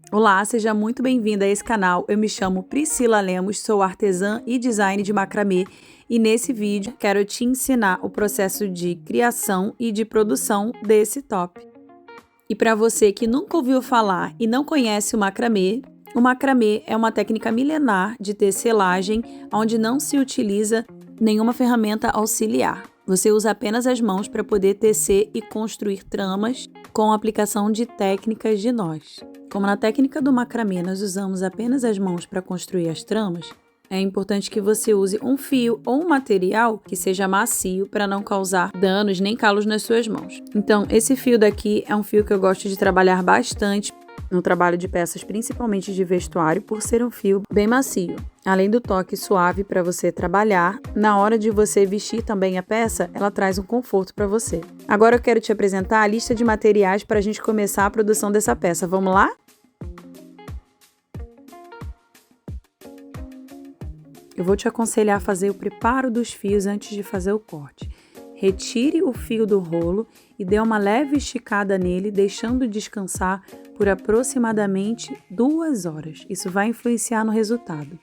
Olá, seja muito bem-vinda a esse canal. Eu me chamo Priscila Lemos, sou artesã e design de macramê e nesse vídeo quero te ensinar o processo de criação e de produção desse top. E para você que nunca ouviu falar e não conhece o macramê é uma técnica milenar de tecelagem onde não se utiliza nenhuma ferramenta auxiliar. Você usa apenas as mãos para poder tecer e construir tramas com a aplicação de técnicas de nós. Como na técnica do macramê nós usamos apenas as mãos para construir as tramas, é importante que você use um fio ou um material que seja macio para não causar danos nem calos nas suas mãos. Então, esse fio daqui é um fio que eu gosto de trabalhar bastante no trabalho de peças, principalmente de vestuário, por ser um fio bem macio. Além do toque suave para você trabalhar, na hora de você vestir também a peça, ela traz um conforto para você. Agora eu quero te apresentar a lista de materiais para a gente começar a produção dessa peça. Vamos lá? Eu vou te aconselhar a fazer o preparo dos fios antes de fazer o corte. Retire o fio do rolo e dê uma leve esticada nele, deixando descansar por aproximadamente 2 horas. Isso vai influenciar no resultado.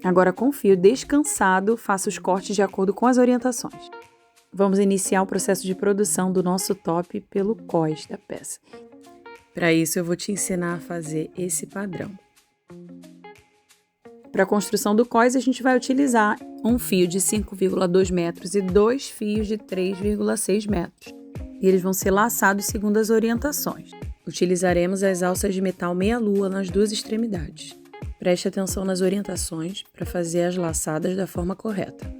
Agora, com o fio descansado, faça os cortes de acordo com as orientações. Vamos iniciar o processo de produção do nosso top pelo cós da peça. Para isso, eu vou te ensinar a fazer esse padrão. Para a construção do cós, a gente vai utilizar um fio de 5,2 metros e 2 fios de 3,6 metros. E eles vão ser laçados segundo as orientações. Utilizaremos as alças de metal meia-lua nas duas extremidades. Preste atenção nas orientações para fazer as laçadas da forma correta.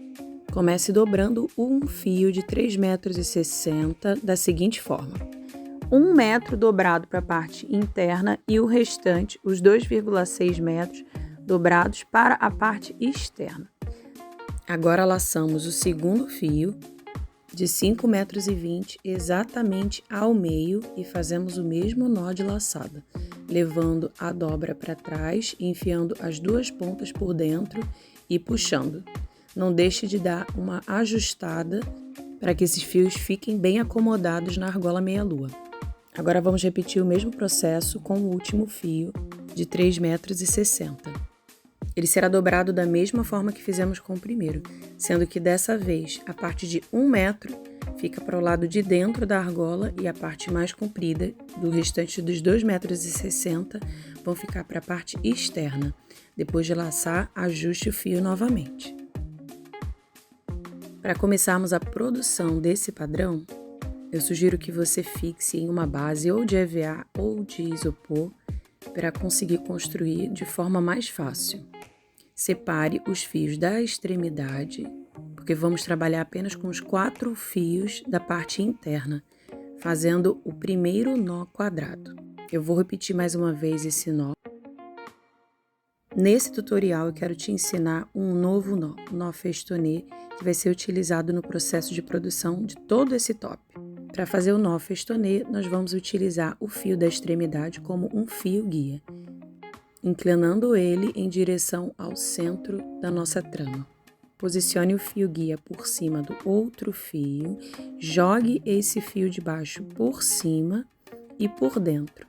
Comece dobrando um fio de 3,60 metros da seguinte forma. 1 metro dobrado para a parte interna e o restante, os 2,6 metros, dobrados para a parte externa. Agora laçamos o segundo fio de 5,20 metros exatamente ao meio e fazemos o mesmo nó de laçada, levando a dobra para trás, enfiando as duas pontas por dentro e puxando. Não deixe de dar uma ajustada para que esses fios fiquem bem acomodados na argola meia-lua. Agora vamos repetir o mesmo processo com o último fio de 3,60 metros. Ele será dobrado da mesma forma que fizemos com o primeiro, sendo que dessa vez a parte de 1 metro fica para o lado de dentro da argola e a parte mais comprida do restante dos 2,60 metros vão ficar para a parte externa. Depois de laçar, ajuste o fio novamente. Para começarmos a produção desse padrão, eu sugiro que você fixe em uma base ou de EVA ou de isopor para conseguir construir de forma mais fácil. Separe os fios da extremidade, porque vamos trabalhar apenas com os 4 fios da parte interna, fazendo o primeiro nó quadrado. Eu vou repetir mais uma vez esse nó. Nesse tutorial eu quero te ensinar um novo nó, o nó festonê, que vai ser utilizado no processo de produção de todo esse top. Para fazer o nó festonê, nós vamos utilizar o fio da extremidade como um fio guia, inclinando ele em direção ao centro da nossa trama. Posicione o fio guia por cima do outro fio, jogue esse fio de baixo por cima e por dentro,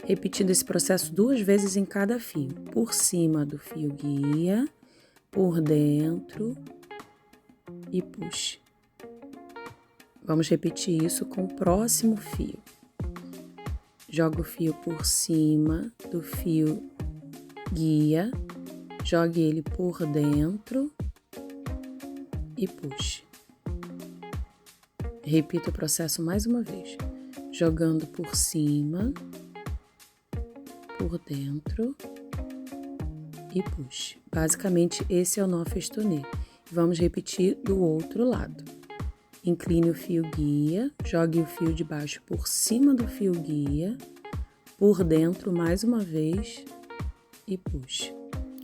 repetindo esse processo 2 vezes em cada fio, por cima do fio guia, por dentro e puxe. Vamos repetir isso com o próximo fio. Joga o fio por cima do fio guia, jogue ele por dentro e puxe. Repita o processo mais uma vez, jogando por cima, por dentro e puxe. Basicamente, esse é o nó festonê. Vamos repetir do outro lado. Incline o fio guia, jogue o fio de baixo por cima do fio guia, por dentro mais uma vez e puxe.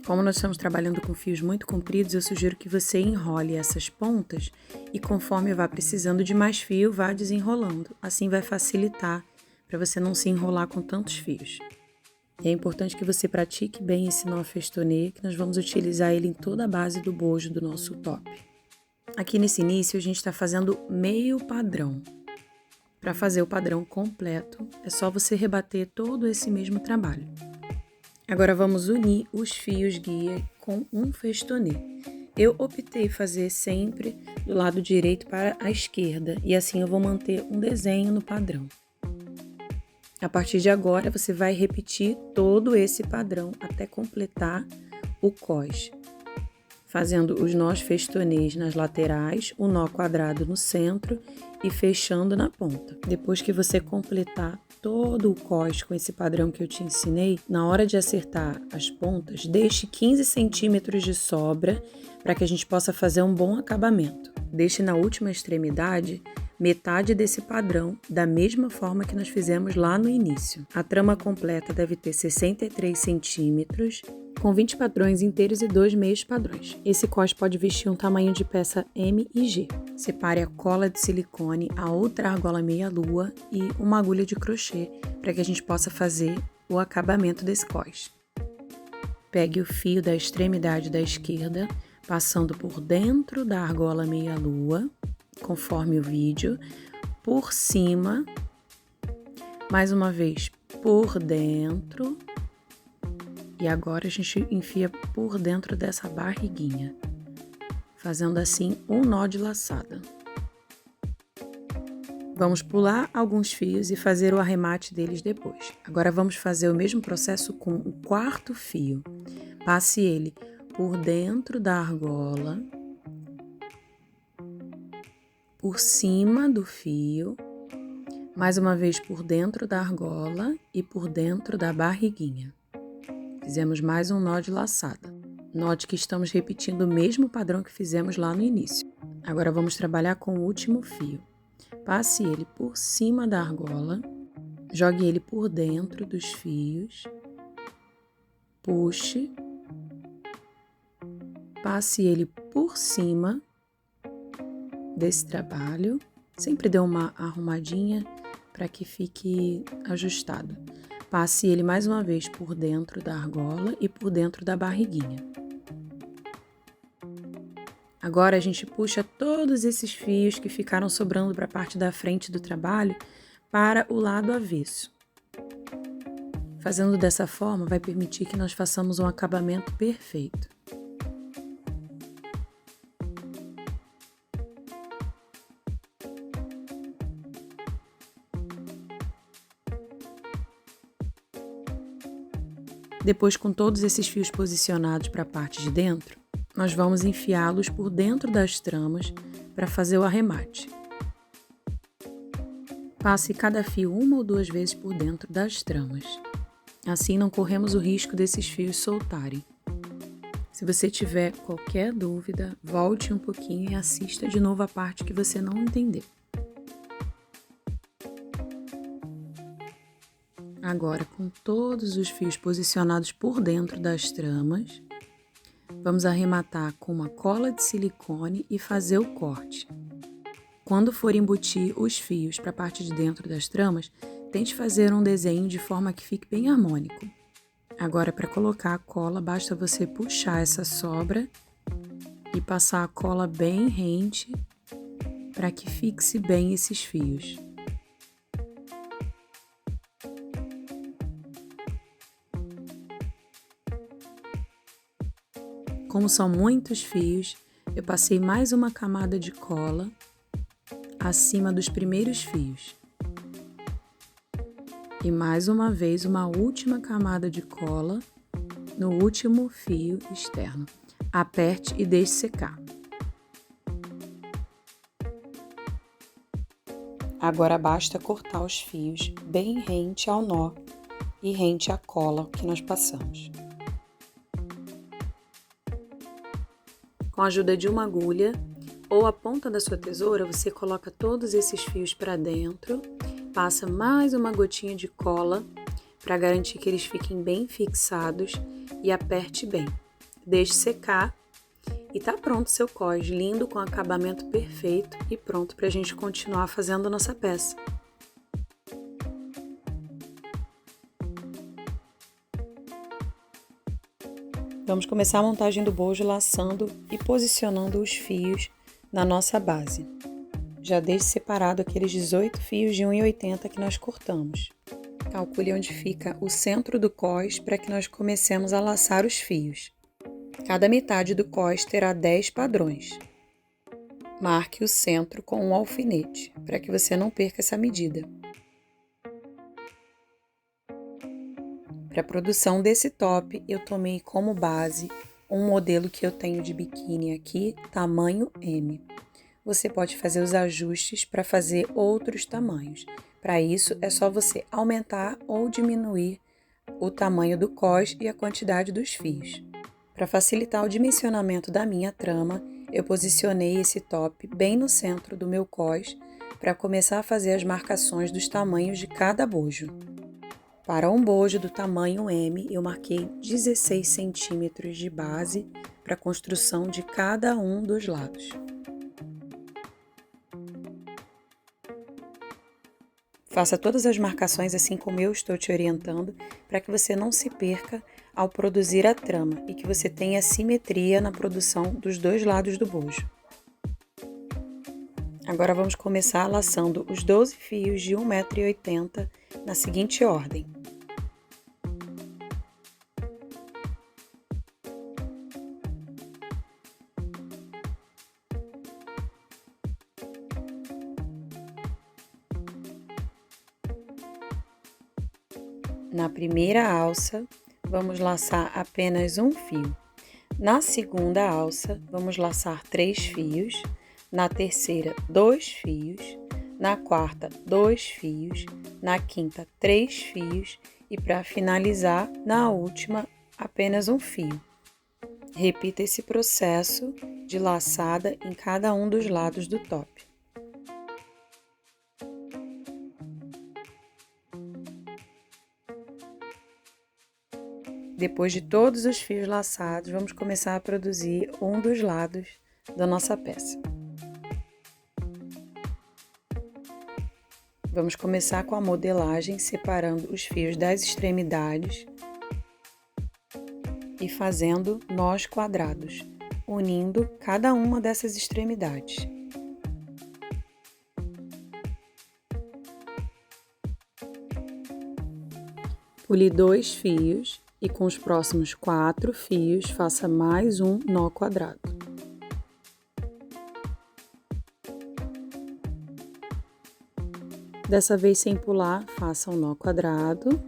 Como nós estamos trabalhando com fios muito compridos, eu sugiro que você enrole essas pontas e conforme vá precisando de mais fio, vá desenrolando. Assim vai facilitar para você não se enrolar com tantos fios. É importante que você pratique bem esse nó festonê, que nós vamos utilizar ele em toda a base do bojo do nosso top. Aqui nesse início a gente está fazendo meio padrão. Para fazer o padrão completo, é só você rebater todo esse mesmo trabalho. Agora vamos unir os fios guia com um festonê. Eu optei fazer sempre do lado direito para a esquerda e assim eu vou manter um desenho no padrão. A partir de agora, você vai repetir todo esse padrão até completar o cós, fazendo os nós festonês nas laterais, o nó quadrado no centro e fechando na ponta. Depois que você completar todo o cós com esse padrão que eu te ensinei, na hora de acertar as pontas, deixe 15 centímetros de sobra para que a gente possa fazer um bom acabamento. Deixe na última extremidade metade desse padrão, da mesma forma que nós fizemos lá no início. A trama completa deve ter 63 centímetros, com 20 padrões inteiros e 2 meios padrões. Esse cós pode vestir um tamanho de peça M e G. Separe a cola de silicone, a outra argola meia-lua e uma agulha de crochê para que a gente possa fazer o acabamento desse cós. Pegue o fio da extremidade da esquerda, passando por dentro da argola meia-lua, conforme o vídeo, por cima, mais uma vez por dentro, e agora a gente enfia por dentro dessa barriguinha, fazendo assim um nó de laçada. Vamos pular alguns fios e fazer o arremate deles depois. Agora vamos fazer o mesmo processo com o quarto fio. Passe ele por dentro da argola, por cima do fio, mais uma vez por dentro da argola e por dentro da barriguinha. Fizemos mais um nó de laçada. Note que estamos repetindo o mesmo padrão que fizemos lá no início. Agora vamos trabalhar com o último fio. Passe ele por cima da argola, jogue ele por dentro dos fios, puxe, passe ele por cima desse trabalho, sempre dê uma arrumadinha para que fique ajustado. Passe ele mais uma vez por dentro da argola e por dentro da barriguinha. Agora a gente puxa todos esses fios que ficaram sobrando para a parte da frente do trabalho para o lado avesso. Fazendo dessa forma vai permitir que nós façamos um acabamento perfeito. Depois, com todos esses fios posicionados para a parte de dentro, nós vamos enfiá-los por dentro das tramas para fazer o arremate. Passe cada fio uma ou duas vezes por dentro das tramas. Assim não corremos o risco desses fios soltarem. Se você tiver qualquer dúvida, volte um pouquinho e assista de novo a parte que você não entendeu. Agora, com todos os fios posicionados por dentro das tramas, vamos arrematar com uma cola de silicone e fazer o corte. Quando for embutir os fios para a parte de dentro das tramas, tente fazer um desenho de forma que fique bem harmônico. Agora, para colocar a cola, basta você puxar essa sobra e passar a cola bem rente para que fixe bem esses fios. Como são muitos fios, eu passei mais uma camada de cola acima dos primeiros fios. E mais uma vez uma última camada de cola no último fio externo. Aperte e deixe secar. Agora basta cortar os fios bem rente ao nó e rente à cola que nós passamos. Com a ajuda de uma agulha ou a ponta da sua tesoura, você coloca todos esses fios para dentro, passa mais uma gotinha de cola para garantir que eles fiquem bem fixados e aperte bem. Deixe secar e tá pronto seu cós, lindo, com acabamento perfeito e pronto para a gente continuar fazendo a nossa peça. Vamos começar a montagem do bojo laçando e posicionando os fios na nossa base. já deixe separado aqueles 18 fios de 1,80 que nós cortamos. Calcule onde fica o centro do cós para que nós comecemos a laçar os fios. Cada metade do cós terá 10 padrões. Marque o centro com um alfinete, para que você não perca essa medida. Para a produção desse top, eu tomei como base um modelo que eu tenho de biquíni aqui, tamanho M. Você pode fazer os ajustes para fazer outros tamanhos. Para isso, é só você aumentar ou diminuir o tamanho do cós e a quantidade dos fios. Para facilitar o dimensionamento da minha trama, eu posicionei esse top bem no centro do meu cós para começar a fazer as marcações dos tamanhos de cada bojo. Para um bojo do tamanho M, eu marquei 16 centímetros de base para a construção de cada um dos lados. Faça todas as marcações assim como eu estou te orientando, para que você não se perca ao produzir a trama e que você tenha simetria na produção dos dois lados do bojo. Agora vamos começar laçando os 12 fios de 1,80 m na seguinte ordem. Na primeira alça, vamos laçar apenas um fio. Na segunda alça, vamos laçar 3 fios. Na terceira, 2 fios. Na quarta, 2 fios. Na quinta, 3 fios. E para finalizar, na última, apenas um fio. Repita esse processo de laçada em cada um dos lados do top. Depois de todos os fios laçados, vamos começar a produzir um dos lados da nossa peça. Vamos começar com a modelagem, separando os fios das extremidades e fazendo nós quadrados, unindo cada uma dessas extremidades. Pule 2 fios. E com os próximos 4 fios, faça mais um nó quadrado. Dessa vez, sem pular, faça um nó quadrado,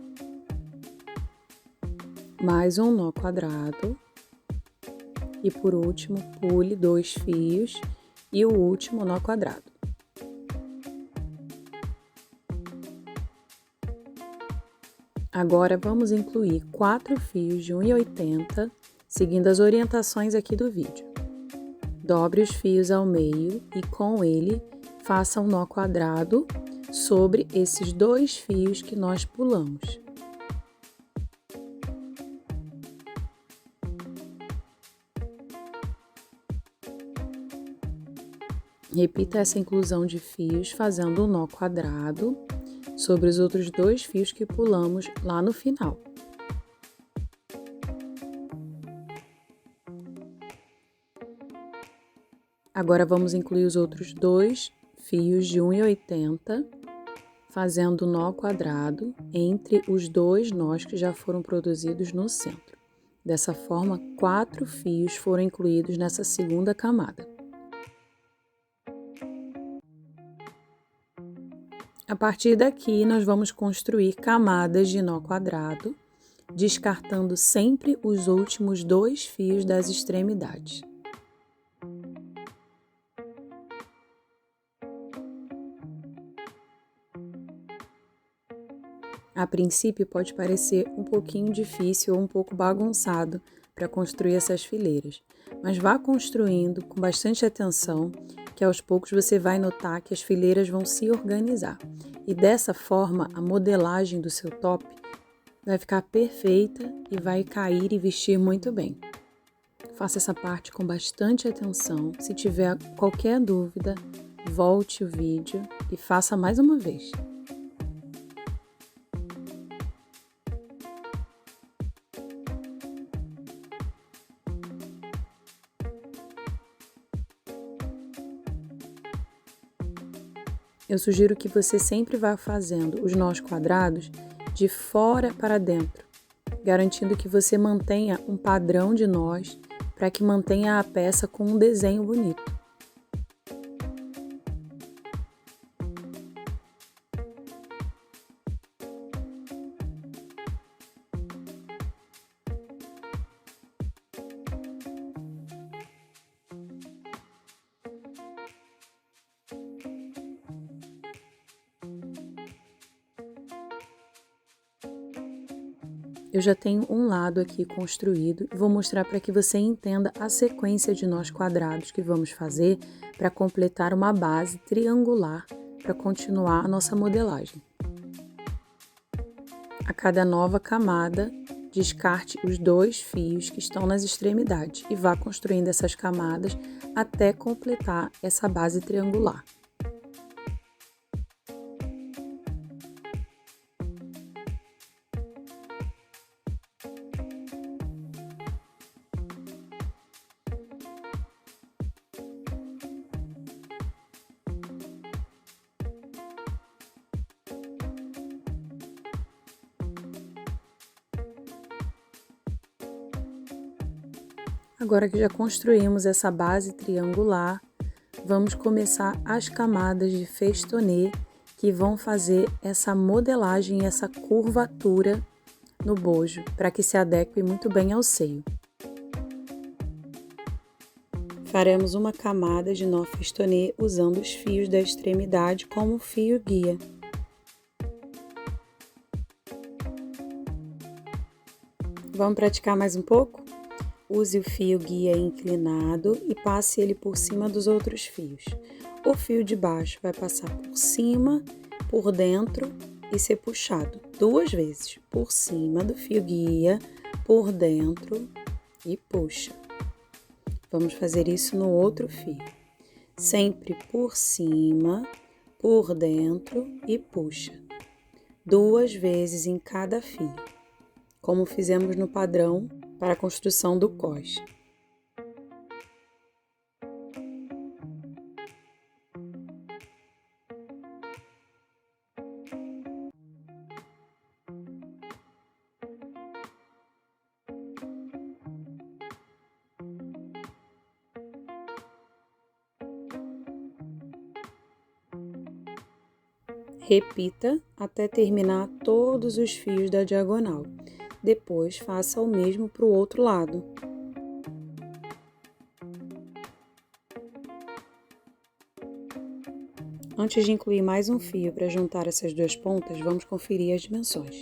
mais um nó quadrado e, por último, pule 2 fios e o último nó quadrado. Agora, vamos incluir 4 fios de 1,80 m, seguindo as orientações aqui do vídeo. Dobre os fios ao meio e, com ele, faça um nó quadrado sobre esses 2 fios que nós pulamos. Repita essa inclusão de fios fazendo um nó quadrado sobre os outros 2 fios que pulamos lá no final. Agora vamos incluir os outros 2 fios de 1,80 m, fazendo nó quadrado entre os 2 nós que já foram produzidos no centro. Dessa forma, 4 fios foram incluídos nessa segunda camada. A partir daqui, nós vamos construir camadas de nó quadrado, descartando sempre os últimos 2 fios das extremidades. A princípio, pode parecer um pouquinho difícil ou um pouco bagunçado para construir essas fileiras, mas vá construindo com bastante atenção, que aos poucos você vai notar que as fileiras vão se organizar. E dessa forma, a modelagem do seu top vai ficar perfeita e vai cair e vestir muito bem. Faça essa parte com bastante atenção. Se tiver qualquer dúvida, volte o vídeo e faça mais uma vez. Eu sugiro que você sempre vá fazendo os nós quadrados de fora para dentro, garantindo que você mantenha um padrão de nós para que mantenha a peça com um desenho bonito. Eu já tenho um lado aqui construído e vou mostrar para que você entenda a sequência de nós quadrados que vamos fazer para completar uma base triangular para continuar a nossa modelagem. A cada nova camada, descarte os 2 fios que estão nas extremidades e vá construindo essas camadas até completar essa base triangular. Agora que já construímos essa base triangular, vamos começar as camadas de festonê que vão fazer essa modelagem, essa curvatura no bojo, para que se adeque muito bem ao seio. Faremos uma camada de nó festonê usando os fios da extremidade como fio guia. Vamos praticar mais um pouco? Use o fio guia inclinado e passe ele por cima dos outros fios. O fio de baixo vai passar por cima, por dentro e ser puxado 2 vezes, por cima do fio guia, por dentro e puxa. Vamos fazer isso no outro fio. Sempre por cima, por dentro e puxa. 2 vezes em cada fio, como fizemos no padrão para a construção do cós. Repita até terminar todos os fios da diagonal. Depois, faça o mesmo para o outro lado. Antes de incluir mais um fio para juntar essas 2 pontas, vamos conferir as dimensões.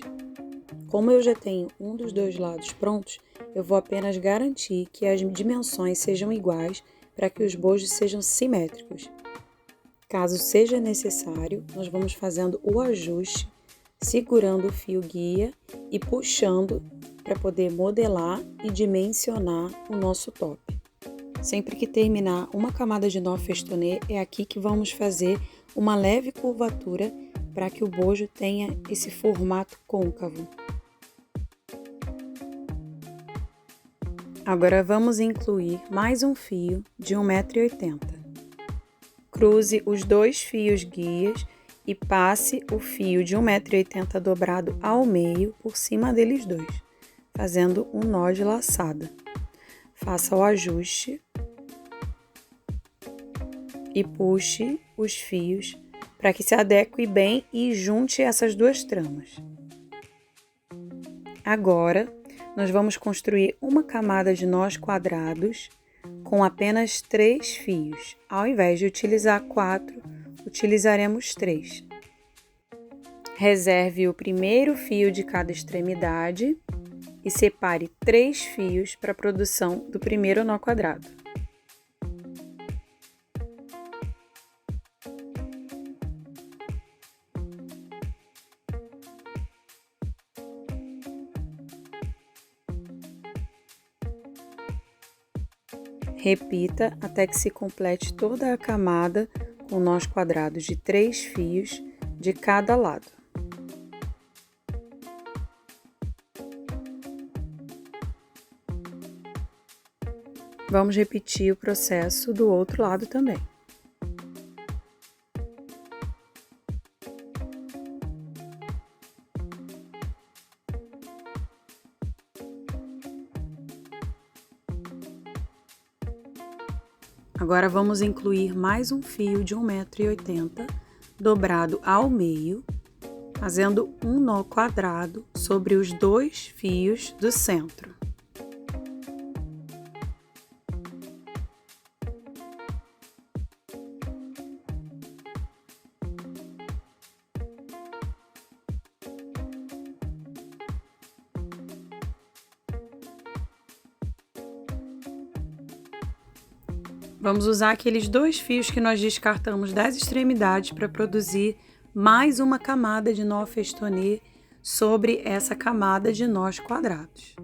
Como eu já tenho um dos 2 lados prontos, eu vou apenas garantir que as dimensões sejam iguais para que os bojos sejam simétricos. Caso seja necessário, nós vamos fazendo o ajuste, segurando o fio guia e puxando para poder modelar e dimensionar o nosso top. Sempre que terminar uma camada de nó festonê, é aqui que vamos fazer uma leve curvatura para que o bojo tenha esse formato côncavo. Agora vamos incluir mais um fio de 1,80 m. Cruze os 2 fios guias e passe o fio de 1,80 m dobrado ao meio por cima deles dois, fazendo um nó de laçada. Faça o ajuste e puxe os fios para que se adeque bem e junte essas 2 tramas. Agora, nós vamos construir uma camada de nós quadrados com apenas 3 fios. Ao invés de utilizar 4, utilizaremos 3. Reserve o primeiro fio de cada extremidade e separe 3 fios para a produção do primeiro nó quadrado. Repita até que se complete toda a camada com nós quadrados de 3 fios de cada lado. Vamos repetir o processo do outro lado também. Agora vamos incluir mais um fio de 1,80 m dobrado ao meio, fazendo um nó quadrado sobre os 2 fios do centro. Vamos usar aqueles 2 fios que nós descartamos das extremidades para produzir mais uma camada de nó festonê sobre essa camada de nós quadrados.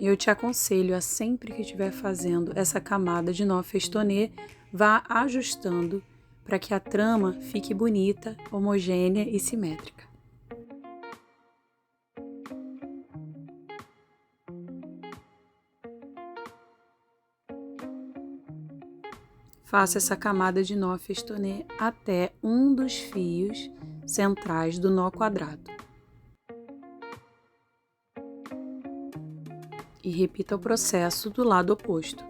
Eu te aconselho a sempre que estiver fazendo essa camada de nó festonê, vá ajustando para que a trama fique bonita, homogênea e simétrica. Faça essa camada de nó festonê até um dos fios centrais do nó quadrado. E repita o processo do lado oposto.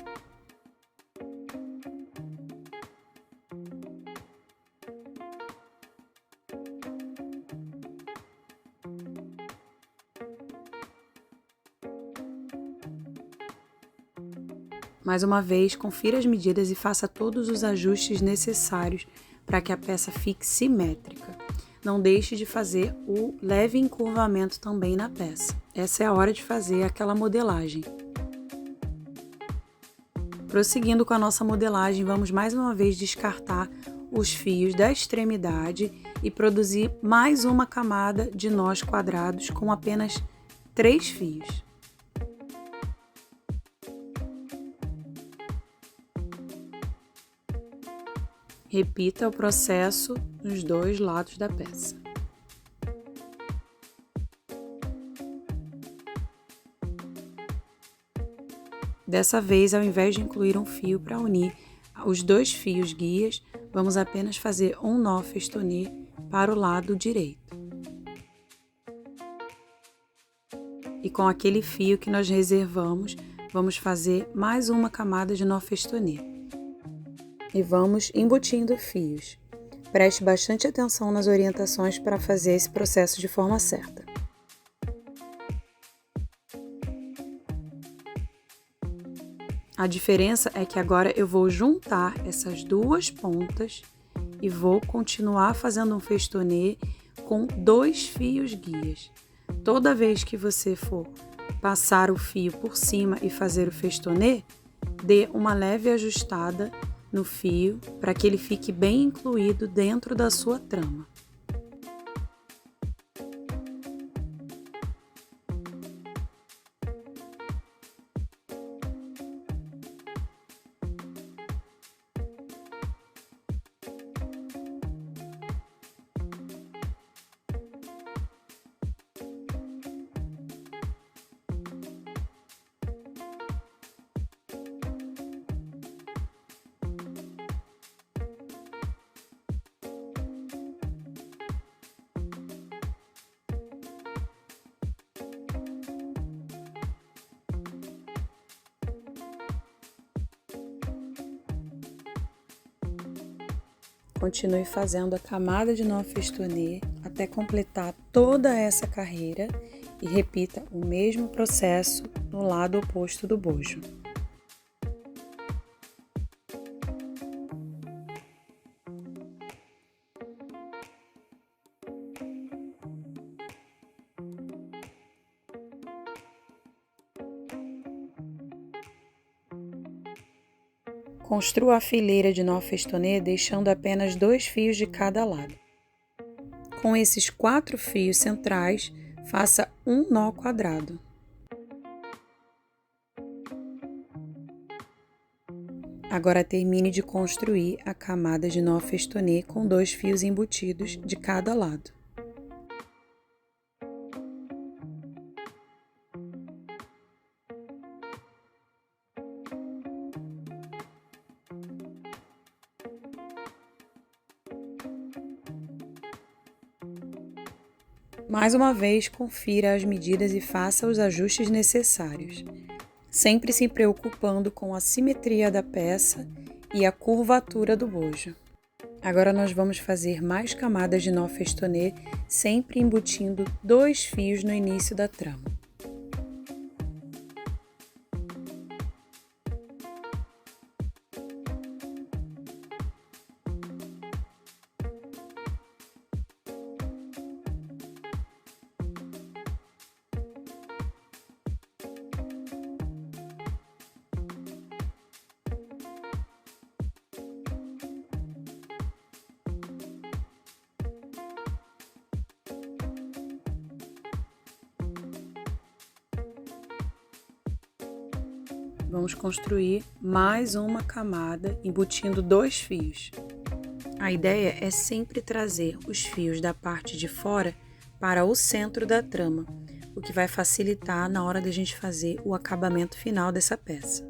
Mais uma vez, confira as medidas e faça todos os ajustes necessários para que a peça fique simétrica. Não deixe de fazer o leve encurvamento também na peça. Essa é a hora de fazer aquela modelagem. Prosseguindo com a nossa modelagem, vamos mais uma vez descartar os fios da extremidade e produzir mais uma camada de nós quadrados com apenas 3 fios. Repita o processo nos 2 lados da peça. Dessa vez, ao invés de incluir um fio para unir os 2 fios guias, vamos apenas fazer um nó festonê para o lado direito. E com aquele fio que nós reservamos, vamos fazer mais uma camada de nó festonê. E vamos embutindo fios. Preste bastante atenção nas orientações para fazer esse processo de forma certa. A diferença é que agora eu vou juntar essas 2 pontas e vou continuar fazendo um festonê com 2 fios guias. Toda vez que você for passar o fio por cima e fazer o festonê, dê uma leve ajustada no fio para que ele fique bem incluído dentro da sua trama. Continue fazendo a camada de nó festonê até completar toda essa carreira e repita o mesmo processo no lado oposto do bojo. Construa a fileira de nó festonê deixando apenas 2 fios de cada lado. Com esses 4 fios centrais, faça um nó quadrado. Agora termine de construir a camada de nó festonê com 2 fios embutidos de cada lado. Mais uma vez, confira as medidas e faça os ajustes necessários, sempre se preocupando com a simetria da peça e a curvatura do bojo. Agora nós vamos fazer mais camadas de nó festonê, sempre embutindo 2 fios no início da trama. Vamos construir mais uma camada embutindo 2 fios. A ideia é sempre trazer os fios da parte de fora para o centro da trama, o que vai facilitar na hora de a gente fazer o acabamento final dessa peça.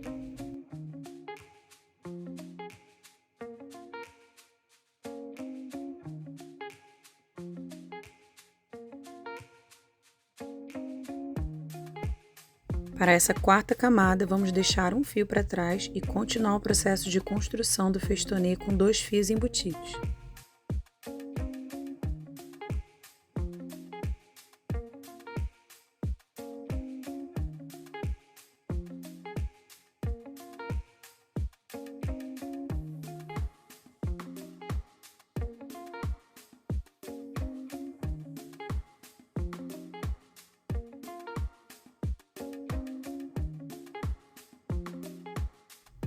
Para essa 4ª camada, vamos deixar um fio para trás e continuar o processo de construção do festonê com 2 fios embutidos.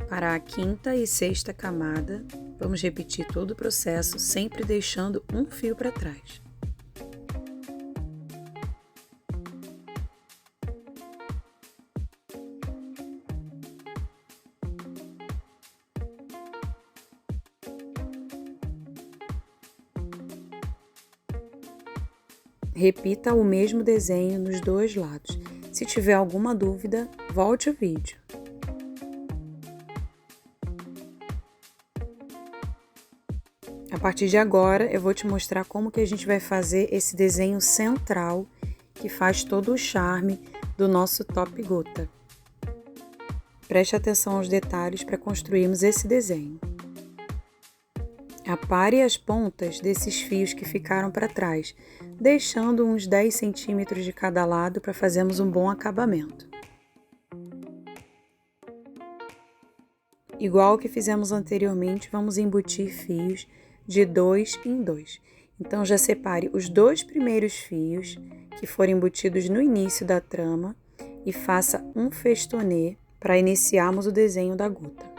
Para a 5ª e 6ª camada, vamos repetir todo o processo, sempre deixando um fio para trás. Repita o mesmo desenho nos 2 lados. Se tiver alguma dúvida, volte o vídeo. A partir de agora, eu vou te mostrar como que a gente vai fazer esse desenho central que faz todo o charme do nosso top gota. Preste atenção aos detalhes para construirmos esse desenho. Apare as pontas desses fios que ficaram para trás, deixando uns 10 centímetros de cada lado para fazermos um bom acabamento. Igual que fizemos anteriormente, vamos embutir fios de 2 em 2. Então, já separe os 2 primeiros fios que foram embutidos no início da trama e faça um festonê para iniciarmos o desenho da gota.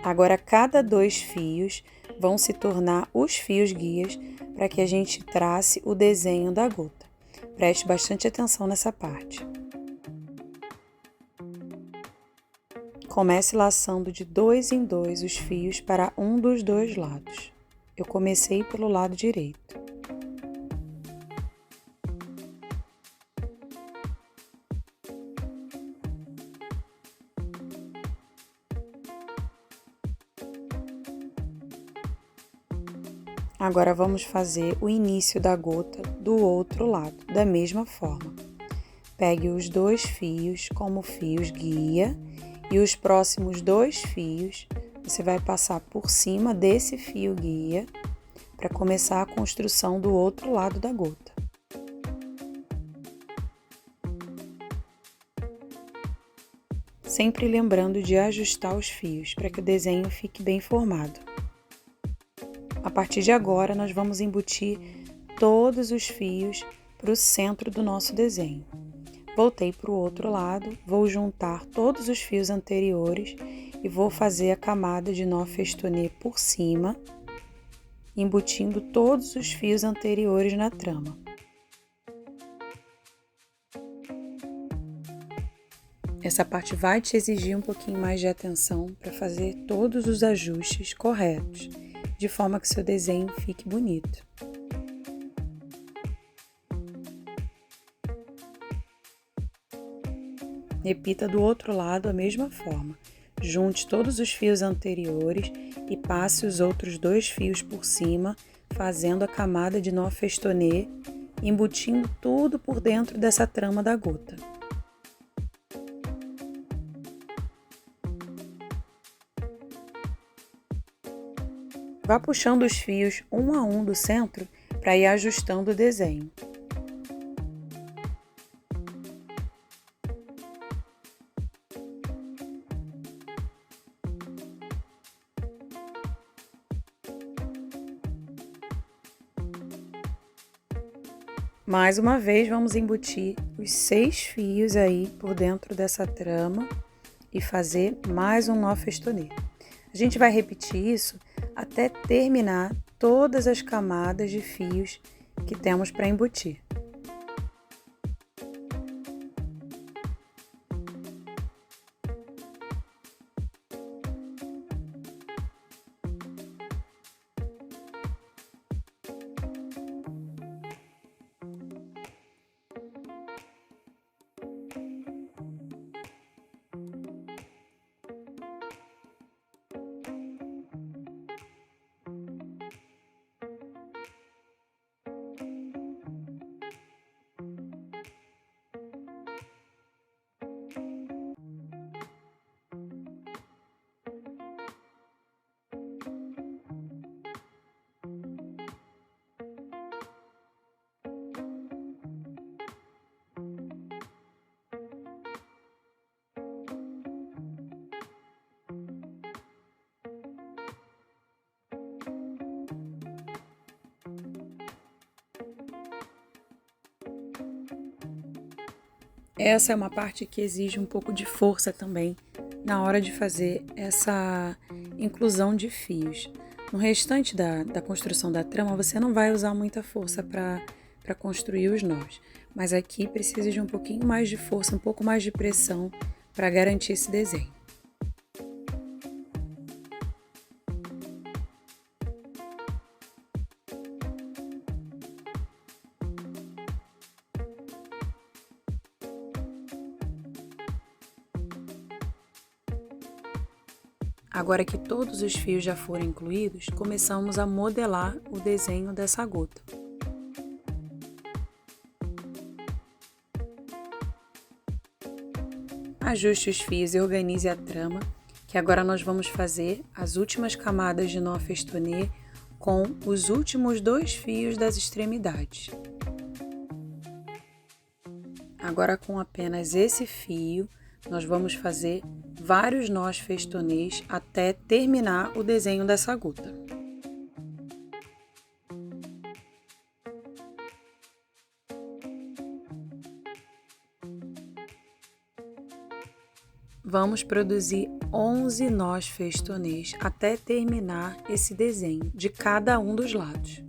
Agora, cada 2 fios vão se tornar os fios guias para que a gente trace o desenho da gota. Preste bastante atenção nessa parte. Comece laçando de 2 em 2 os fios para um dos 2 lados. Eu comecei pelo lado direito. Agora vamos fazer o início da gota do outro lado, da mesma forma. Pegue os 2 fios como fios guia e os próximos 2 fios você vai passar por cima desse fio guia para começar a construção do outro lado da gota. Sempre lembrando de ajustar os fios para que o desenho fique bem formado. A partir de agora, nós vamos embutir todos os fios para o centro do nosso desenho. Voltei para o outro lado, vou juntar todos os fios anteriores e vou fazer a camada de nó festonê por cima, embutindo todos os fios anteriores na trama. Essa parte vai te exigir um pouquinho mais de atenção para fazer todos os ajustes corretos. de forma que seu desenho fique bonito. Repita do outro lado a mesma forma. Junte todos os fios anteriores e passe os outros 2 fios por cima, fazendo a camada de nó festonê, embutindo tudo por dentro dessa trama da gota. Vá puxando os fios um a um do centro para ir ajustando o desenho. Mais uma vez, vamos embutir os 6 fios aí por dentro dessa trama e fazer mais um nó festonê. A gente vai repetir isso até terminar todas as camadas de fios que temos para embutir. Essa é uma parte que exige um pouco de força também na hora de fazer essa inclusão de fios. No restante da construção da trama, você não vai usar muita força para construir os nós, mas aqui precisa de um pouquinho mais de força, um pouco mais de pressão para garantir esse desenho. Agora que todos os fios já foram incluídos, começamos a modelar o desenho dessa gota. Ajuste os fios e organize a trama, que agora nós vamos fazer as últimas camadas de nó festonê com os últimos 2 fios das extremidades. Agora, com apenas esse fio, nós vamos fazer vários nós festonês até terminar o desenho dessa gota. Vamos produzir 11 nós festonês até terminar esse desenho de cada um dos lados.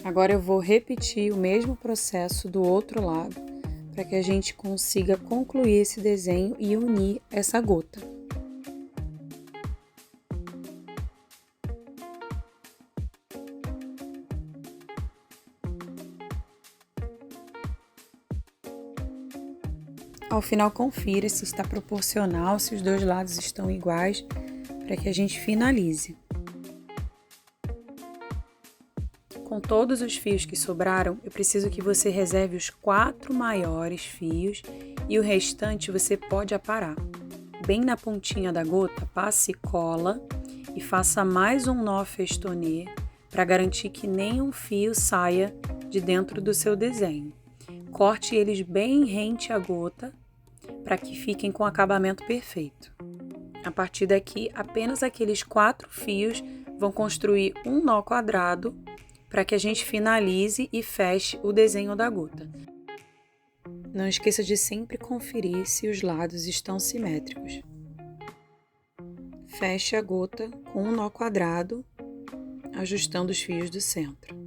Agora eu vou repetir o mesmo processo do outro lado, para que a gente consiga concluir esse desenho e unir essa gota. Ao final, confira se está proporcional, se os 2 lados estão iguais, para que a gente finalize. Com todos os fios que sobraram, eu preciso que você reserve os 4 maiores fios e o restante você pode aparar. Bem na pontinha da gota, passe cola e faça mais um nó festonê para garantir que nenhum fio saia de dentro do seu desenho. Corte eles bem rente à gota para que fiquem com acabamento perfeito. A partir daqui, apenas aqueles 4 fios vão construir um nó quadrado para que a gente finalize e feche o desenho da gota. Não esqueça de sempre conferir se os lados estão simétricos. Feche a gota com um nó quadrado, ajustando os fios do centro.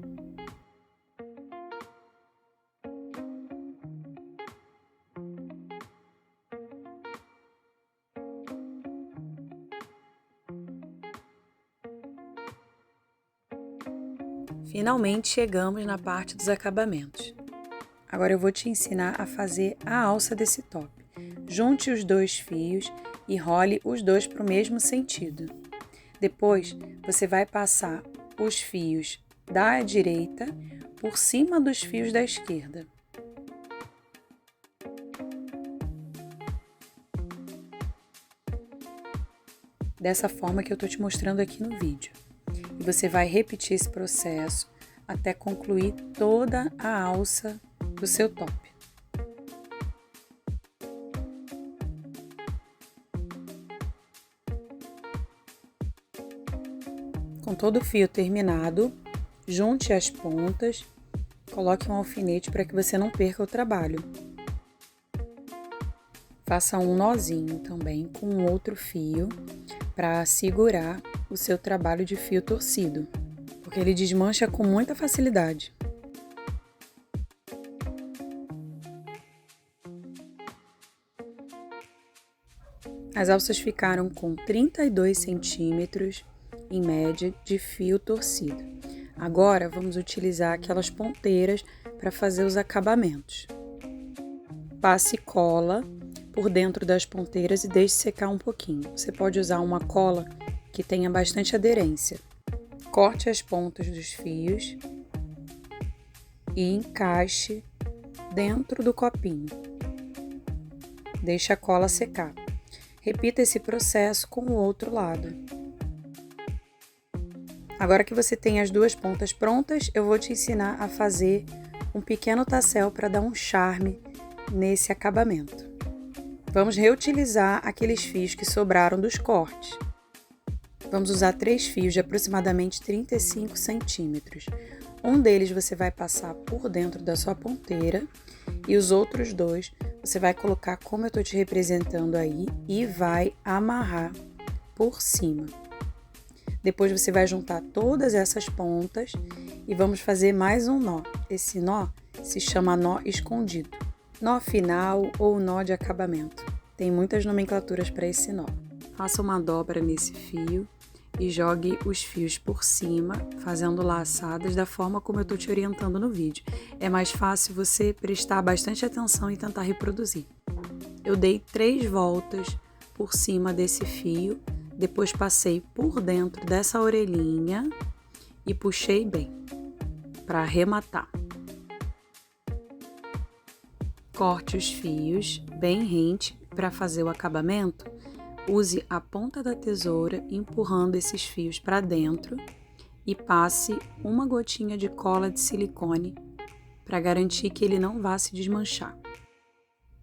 Finalmente chegamos na parte dos acabamentos. Agora eu vou te ensinar a fazer a alça desse top. Junte os 2 fios e role os 2 para o mesmo sentido. Depois, você vai passar os fios da direita por cima dos fios da esquerda. Dessa forma que eu estou te mostrando aqui no vídeo. E você vai repetir esse processo até concluir toda a alça do seu top. Com todo o fio terminado, junte as pontas, coloque um alfinete para que você não perca o trabalho. Faça um nozinho também com outro fio para segurar o seu trabalho de fio torcido, porque ele desmancha com muita facilidade. As alças ficaram com 32 centímetros em média de fio torcido. Agora vamos utilizar aquelas ponteiras para fazer os acabamentos. Passe cola por dentro das ponteiras e deixe secar um pouquinho. Você pode usar uma cola que tenha bastante aderência. Corte as pontas dos fios e encaixe dentro do copinho. Deixe a cola secar. Repita esse processo com o outro lado. Agora que você tem as 2 pontas prontas, eu vou te ensinar a fazer um pequeno tassel para dar um charme nesse acabamento. Vamos reutilizar aqueles fios que sobraram dos cortes. Vamos usar 3 fios de aproximadamente 35 centímetros. Um deles você vai passar por dentro da sua ponteira e os outros 2 você vai colocar como eu estou te representando aí e vai amarrar por cima. Depois você vai juntar todas essas pontas e vamos fazer mais um nó. Esse nó se chama nó escondido, nó final ou nó de acabamento. Tem muitas nomenclaturas para esse nó. Faça uma dobra nesse fio e jogue os fios por cima, fazendo laçadas da forma como eu estou te orientando no vídeo. É mais fácil você prestar bastante atenção e tentar reproduzir. Eu dei 3 voltas por cima desse fio, depois passei por dentro dessa orelhinha e puxei bem, para arrematar. Corte os fios bem rente para fazer o acabamento. Use a ponta da tesoura empurrando esses fios para dentro e passe uma gotinha de cola de silicone para garantir que ele não vá se desmanchar.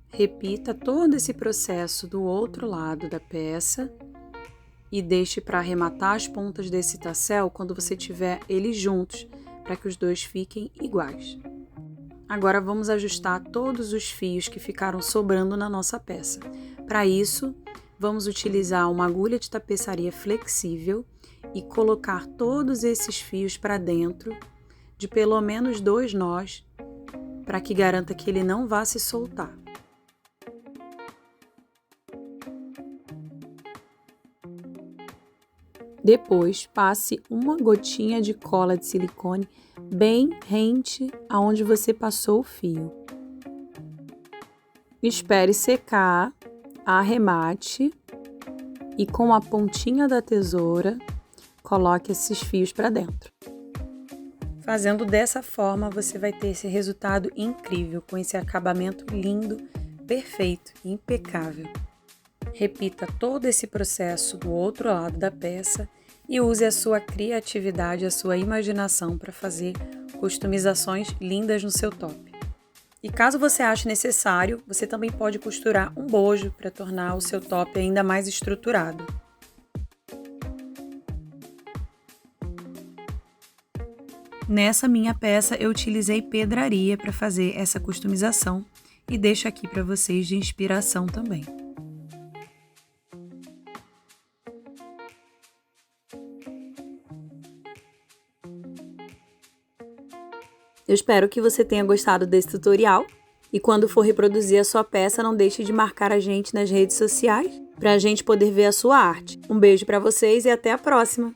Repita todo esse processo do outro lado da peça e deixe para arrematar as pontas desse tassel quando você tiver eles juntos, para que os 2 fiquem iguais. Agora vamos ajustar todos os fios que ficaram sobrando na nossa peça. Para isso, vamos utilizar uma agulha de tapeçaria flexível e colocar todos esses fios para dentro de pelo menos 2 nós, para que garanta que ele não vá se soltar. Depois, passe uma gotinha de cola de silicone bem rente aonde você passou o fio. Espere secar, arremate e com a pontinha da tesoura, coloque esses fios para dentro. Fazendo dessa forma, você vai ter esse resultado incrível, com esse acabamento lindo, perfeito e impecável. Repita todo esse processo do outro lado da peça e use a sua criatividade, a sua imaginação para fazer customizações lindas no seu top. E caso você ache necessário, você também pode costurar um bojo para tornar o seu top ainda mais estruturado. Nessa minha peça eu utilizei pedraria para fazer essa customização e deixo aqui para vocês de inspiração também. Eu espero que você tenha gostado desse tutorial e quando for reproduzir a sua peça, não deixe de marcar a gente nas redes sociais para a gente poder ver a sua arte. Um beijo para vocês e até a próxima!